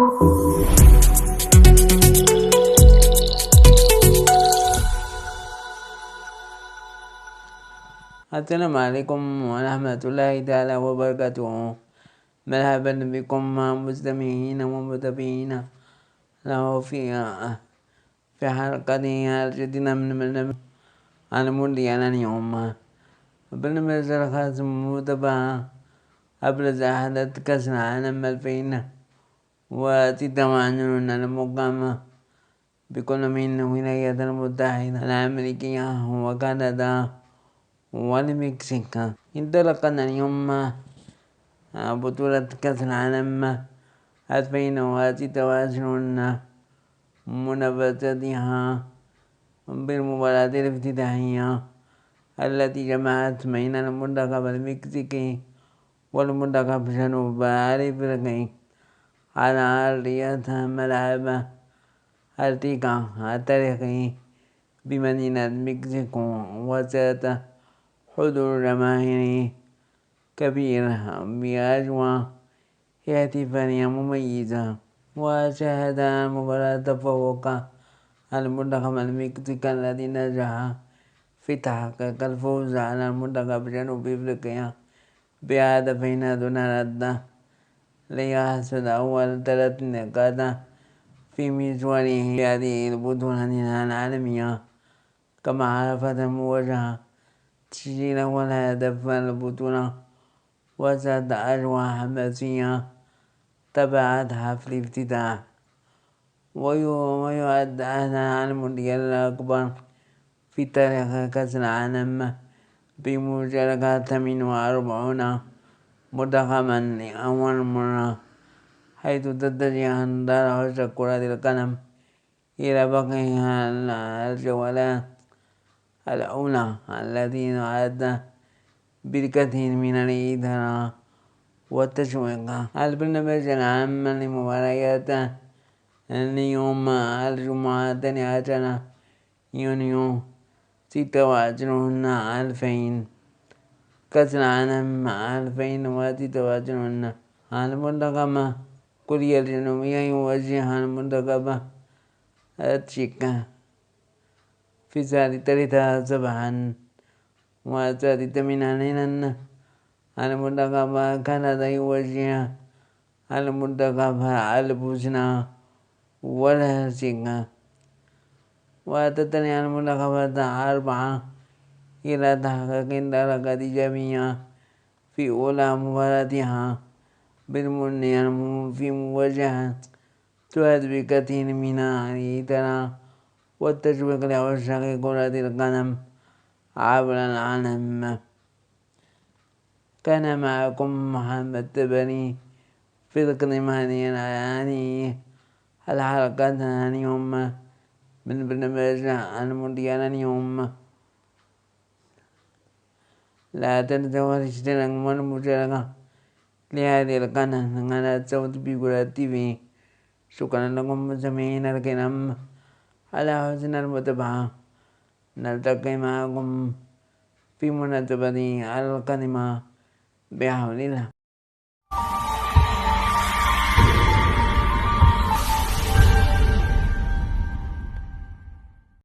السلام عليكم ورحمة الله تعالى وبركاته. مرحبا بكم مستمعين ومتابعين له في حلقة جديدة من برنامج المونديال اليوم. برنامج الخاص متابعة أبرز أحداث كأس العالم 2026 المقام بكل من الولايات المتحدة الأمريكية وكندا والمكسيك. انطلقنا اليوم بطولة كأس العالم 2026 منافستها بالمباراة الافتتاحية التي جمعت بين المنتخب المكسيكي والمنتخب جنوب أفريقيا على أرضية ملعب التيكا التاريخي بمدينة مكسيكو، وسط حضور جماهيري كبير بأجواء احتفالية مميزة. وشهد المباراة تفوق المنتخب المكسيكي الذي نجح في تحقيق الفوز على المنتخب جنوب أفريقيا بهدفين دون رد ليحصد أول 3 نقاط في مشواره في هذه البطولة العالمية. كما عرفت المواجهة تسجيل أول هدف البطولة وسط أجواء حماسية تبعت حفل الافتتاح، ويعد هذا المونديال الأكبر في تاريخ كأس العالم بمشاركة 48 منتخبا لأول مرة، حيث تتجه أنظار عشاق كرة القدم إلى بقية الجولات الأولى التي تعد بالكثير من الإثارة والتشويق. البرنامج العام لمباريات اليوم الجمعة 12 يونيو 26 كأس العالم 2026. المنتخب كوريا الجنوبية يواجه المنتخب التشيك في الساعة 3 صباحا، والسادسة ليلا المنتخب كندا يواجه المنتخب البوسنة والهرسك. وتتني المنتخبات 4 إلى تحقيق درجة إيجابية في أولى مباراتها بالمونديال في مواجهة تؤدي بكثير من الإثارة والتشويق لعشاق كرة القدم عبر العالم. كان معكم محمد تبني في تقديم هذه الحلقة اليوم من برنامج المونديال اليوم. لا تنسوا الاشتراك والمشاركة لهذه قناة صوت بيقولة تي في. شكرا لكم مستمعينا الكرام على حسن المتابعة. نلتقي معكم في مناسبة القادمة بحول الله.